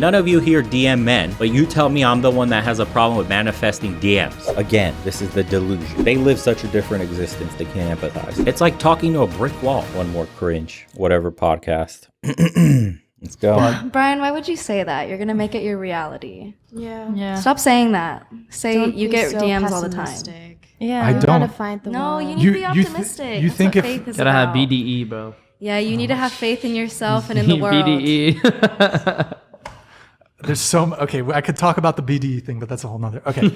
None of you here DM men, but you tell me I'm the one that has a problem with manifesting DMs. Again, this is the delusion. They live such a different existence, they can't empathize. It's like talking to a brick wall. One more cringe, whatever podcast. Let's go. Brian, why would you say that? You're gonna make it your reality. Yeah. Stop saying that. Say Don't you be get so DMs all the time. pessimistic. Yeah. You I gotta don't. find the No, one. you need to be optimistic. You That's think what if- faith is Gotta have about. BDE, bro. Yeah, you need to have faith in yourself and in the world. BDE. There's okay, I could talk about the BDE thing, but that's a whole nother. Okay.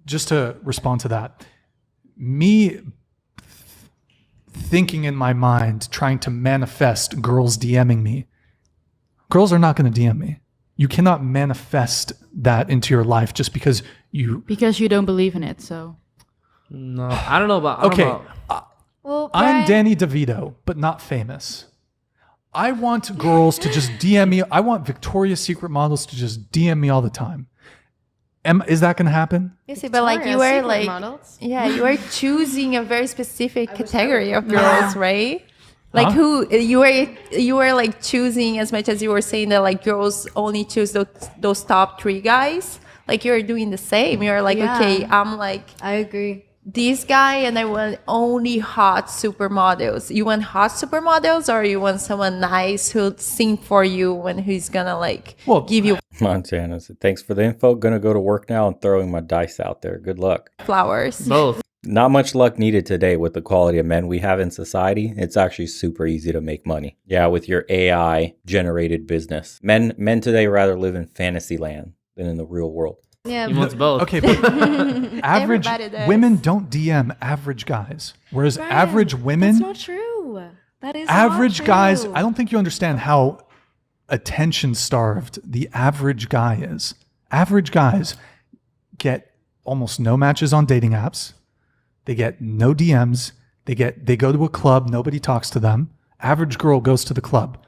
Just to respond to that, thinking in my mind, trying to manifest girls DMing me. Girls are not going to DM me. You cannot manifest that into your life just because you... Because you don't believe in it, so. No, I don't know about... Well, I'm Danny DeVito, but not famous. I want girls to just DM me. I want Victoria's Secret models to just DM me all the time. Is that going to happen? Yes, but like you are like models? Yeah, you are choosing a very specific category of girls, right? Like who you were like choosing, as much as you were saying that like girls only choose those top 3 guys. Like you're doing the same. You're like, okay, I'm like, I agree. This guy, and I want only hot supermodels. You want hot supermodels, or you want someone nice who'll sing for you when he's gonna like give you Montana said, thanks for the info. Gonna go to work now and throwing my dice out there. Good luck. flowers? Both. Not much luck needed today with the quality of men we have in society. It's actually super easy to make money. Yeah, with your AI generated business. Men today rather live in fantasy land than in the real world. Yeah, He wants both. Okay, but average Everybody does. women don't DM average guys, whereas Brian, average women, That's not true. That is average not true. guys, I don't think you understand how attention starved the average guy is. Average guys get almost no matches on dating apps. They get no DMs. They go to a club, nobody talks to them. Average girl goes to the club.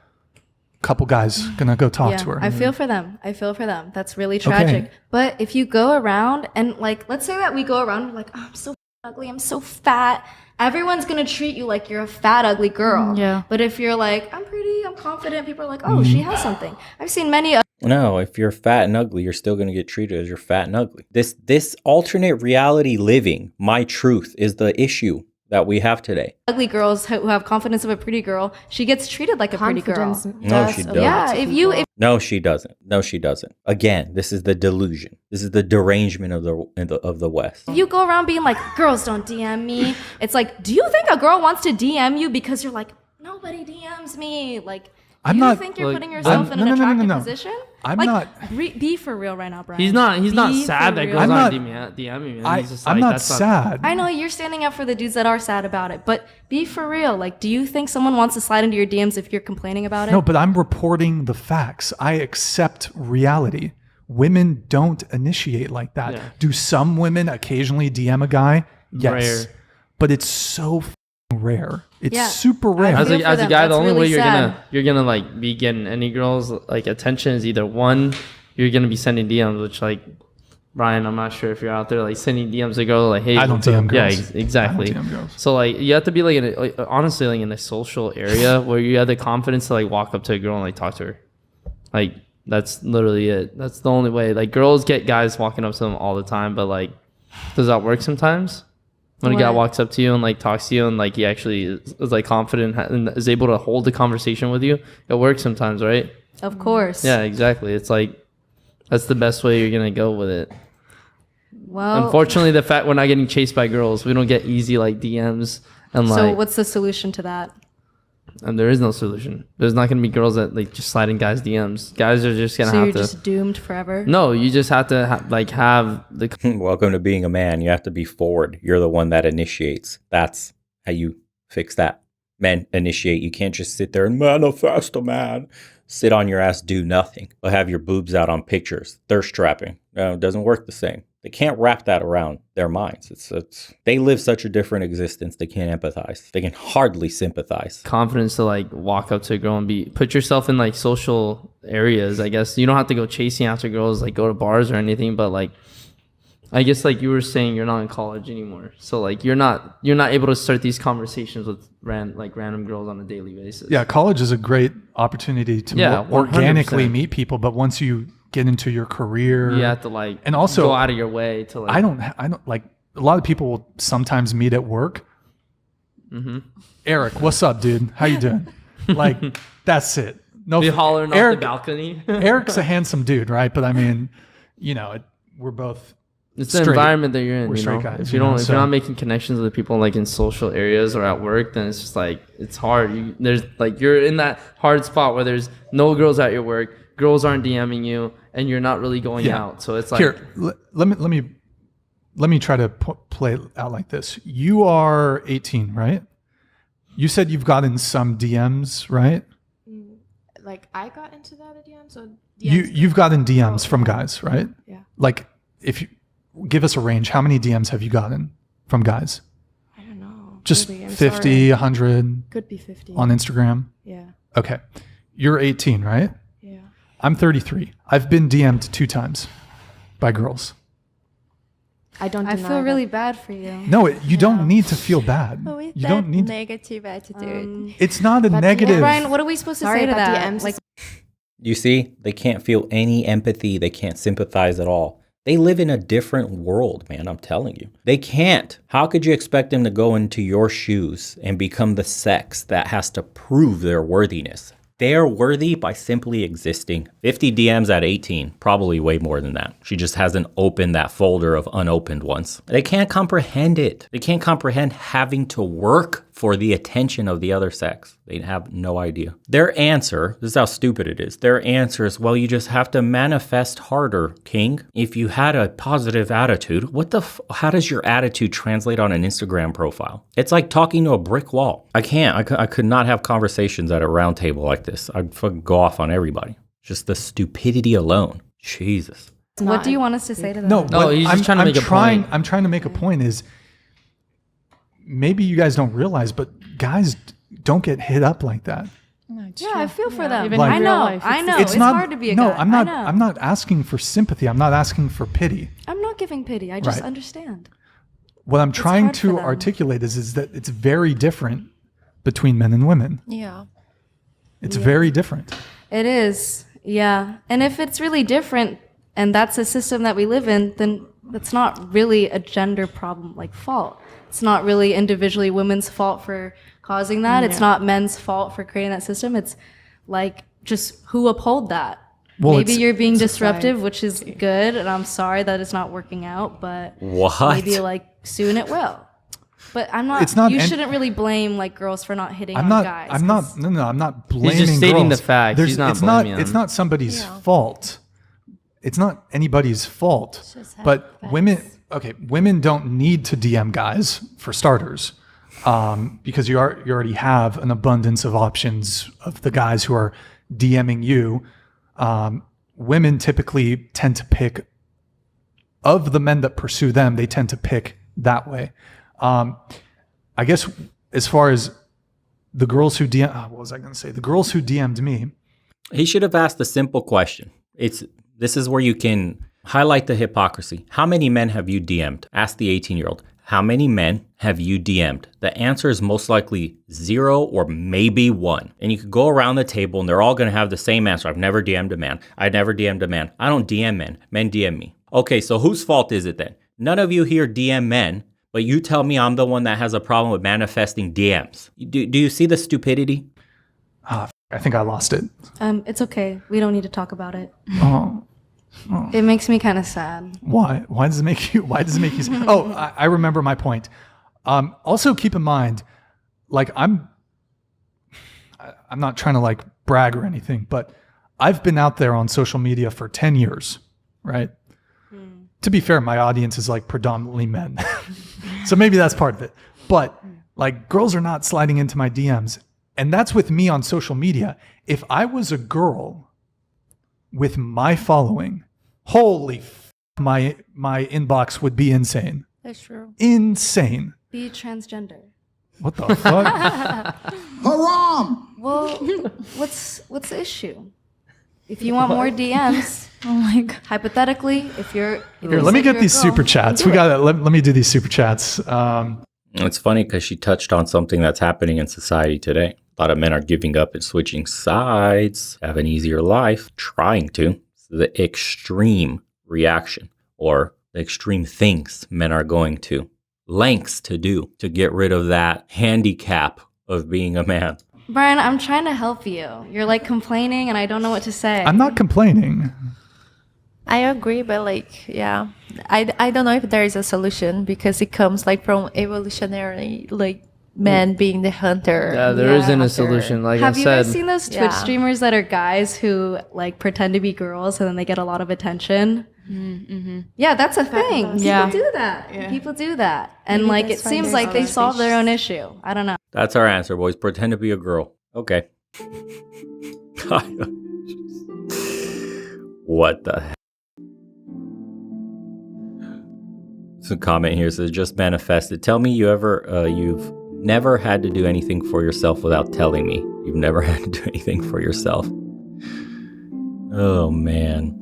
Couple guys gonna go talk to her. I feel for them. That's really tragic. But if you go around and like, let's say that we go around and we're like, oh, I'm so ugly, I'm so fat. Everyone's gonna treat you like you're a fat, ugly girl. Yeah. But if you're like, I'm pretty, I'm confident, people are like, oh, she has something. I've seen many No, if you're fat and ugly, you're still going to get treated as you're fat and ugly. This alternate reality living, my truth, is the issue that we have today. ugly girls who have confidence of a pretty girl. She gets treated like a pretty girl. No, she doesn't. Yeah, No, she doesn't. No, she doesn't. Again, this is the delusion. This is the derangement of the West. if you go around being like, girls don't DM me, it's like, do you think a girl wants to DM you because you're like, nobody DMs me? Like, I'm you not- think you're like, putting yourself in no, an no, no, no, attractive no. position? I'm like, not- be for real right now, Brian. He's not Be sad for that real. girls I'm aren't not- DMing me. He's just I'm like, not that's sad. I know you're standing up for the dudes that are sad about it, but be for real. Like, do you think someone wants to slide into your DMs if you're complaining about it? No, but I'm reporting the facts. I accept reality. Women don't initiate like that. Yeah. Do some women occasionally DM a guy? Yes. Rare. But it's so rare. It's Yeah. super rare. As feel a, for as a them. guy, the That's only really way sad. you're gonna like be getting any girls like attention is either one, you're gonna be sending DMs, which like Brian, I'm not sure if you're out there like sending DMs to girls like, hey, I don't what's up? DM girls. Yeah, exactly. I don't DM girls. So like you have to be like, honestly like in a social area where you have the confidence to like walk up to a girl and like talk to her. Like that's literally it. That's the only way. Like girls get guys walking up to them all the time, but like does that work sometimes? When a guy What? walks up to you and like talks to you and like he actually is like confident and is able to hold the conversation with you, it works sometimes, right? Of course. Yeah, exactly. It's like that's the best way you're gonna go with it. Well, Unfortunately, the fact we're not getting chased by girls, we don't get easy like DMs and so like, what's the solution to that? and there is no solution. There's not gonna be girls that like just sliding guys DMs. Guys are just gonna So have you're to. just doomed forever? No, you just have to have the. Welcome to being a man. You have to be forward. You're the one that initiates. That's how you fix that. Men initiate. You can't just sit there and manifest a man. Sit on your ass, do nothing, but have your boobs out on pictures. Thirst trapping. No, it doesn't work the same. They can't wrap that around their minds. They live such a different existence. They can't empathize. They can hardly sympathize. Confidence to like walk up to a girl and put yourself in like social areas. I guess you don't have to go chasing after girls, like go to bars or anything, but like I guess like you were saying, you're not in college anymore, so like you're not able to start these conversations with random girls on a daily basis. Yeah, college is a great opportunity to organically meet people, but once you get into your career, you have to like and also go out of your way to like. I don't like a lot of people will sometimes meet at work. Mm-hmm. Eric, what's up, dude? How you doing? Like that's it. No, be hollering off the balcony. Eric's a handsome dude, right? But I mean, you know, we're both. It's the environment that you're in. We're straight know? guys. If you're not making connections with people like in social areas or at work, then it's just like it's hard. You're in that hard spot where there's no girls at your work, girls aren't DMing you, and you're not really going out. So it's like here. Let me try to play it out like this. You are 18, right? You said you've gotten some DMs, right? Like I got into that at DM, so you've gotten DMs from guys, right? Yeah. Like if you give us a range, how many DMs have you gotten from guys? I don't know. Just maybe, 50, 100? Could be 50. On Instagram? Yeah. Okay. You're 18, right? Yeah. I'm 33. I've been DM'd 2 times by girls. I feel really bad for you. No, you don't need to feel bad. With you that don't need negative attitude. It's not a negative. Brian, what are we supposed to say to that? DMs. Like, You see, they can't feel any empathy. They can't sympathize at all. They live in a different world, man. I'm telling you. They can't. How could you expect them to go into your shoes and become the sex that has to prove their worthiness? They are worthy by simply existing. 50 DMs at 18, probably way more than that. She just hasn't opened that folder of unopened ones. They can't comprehend it. They can't comprehend having to work for the attention of the other sex. They have no idea. Their answer, this is how stupid it is. Their answer is, well, you just have to manifest harder, King. If you had a positive attitude, how does your attitude translate on an Instagram profile? It's like talking to a brick wall. I could not have conversations at a round table like this. I'd fucking go off on everybody. Just the stupidity alone. Jesus. What do you want us to say to them? No, he's just trying to make a point. I'm trying to make a point is maybe you guys don't realize, but guys don't get hit up like that. Yeah, I feel for them. Even Like- I know. It's not hard to be a no, guy. I'm not asking for sympathy. I'm not asking for pity. I'm not giving pity. I just Right. understand. What I'm trying hard for to them. articulate is that it's very different between men and women. Yeah. It's very different. It is. Yeah. And if it's really different and that's a system that we live in, then that's not really a gender problem like fault. It's not really individually women's fault for causing that. It's not men's fault for creating that system. It's like just who uphold that. Well, maybe it's- you're being disruptive, which is good, and I'm sorry that it's not working out, but What? maybe like soon it will. But I'm not. It's not you an- shouldn't really blame like girls for not hitting I'm on not. guys. I'm not. 'cause No. I'm not blaming. stating girls. the fact. He's not It's blaming not. It's them. not somebody's fault. It's not anybody's fault. But women. Okay, women don't need to DM guys for starters, because you already have an abundance of options of the guys who are DMing you. Women typically tend to pick of the men that pursue them. They tend to pick that way. I guess as far as the girls who what was I going to say? The girls who DM'd me. He should have asked a simple question. This is where you can highlight the hypocrisy. How many men have you DM'd? Ask the 18-year-old. How many men have you DM'd? The answer is most likely 0 or maybe 1. And you could go around the table and they're all going to have the same answer. I've never DM'd a man. I never DM'd a man. I don't DM men. Men DM me. Okay, so whose fault is it then? None of you here DM men, but you tell me I'm the one that has a problem with manifesting DMs. Do you see the stupidity? I think I lost it. It's okay. We don't need to talk about it. Oh, It makes me kind of sad. why? Why does it make you? Why does it make you? Oh, I remember my point. Also, keep in mind, like I'm not trying to like brag or anything, but I've been out there on social media for 10 years, right? To be fair, my audience is like predominantly men. So maybe that's part of it. But like girls are not sliding into my DMs. And that's with me on social media. If I was a girl with my following, my inbox would be insane. That's true. Insane. Be transgender. What the fuck? Haram! Well, what's the issue? If you want more DMs, Oh my god. hypothetically, if you're Here, let me get these super chats. We got it. Let me do these super chats. It's funny because she touched on something that's happening in society today. A lot of men are giving up and switching sides, have an easier life, trying to. It's the extreme reaction or the extreme things men are going to lengths to do to get rid of that handicap of being a man. Brian, I'm trying to help you. You're like complaining and I don't know what to say. I'm not complaining. I agree, but like, yeah, I don't know if there is a solution because it comes like from evolutionary, like men being the hunter. Yeah, there not a hunter. solution. Like Have I you said, guys seen those Twitch Yeah. streamers that are guys who like pretend to be girls and then they get a lot of attention? Yeah, that's a thing. People Yeah. do that. People do that. And Maybe like it that's why seems there's like all they those solve their fish. own issue. I don't know. That's our answer, boys. Pretend to be a girl. Okay. What the heck? Some comment here says, just manifested. Tell me you've never had to do anything for yourself without telling me. You've never had to do anything for yourself. Oh, man.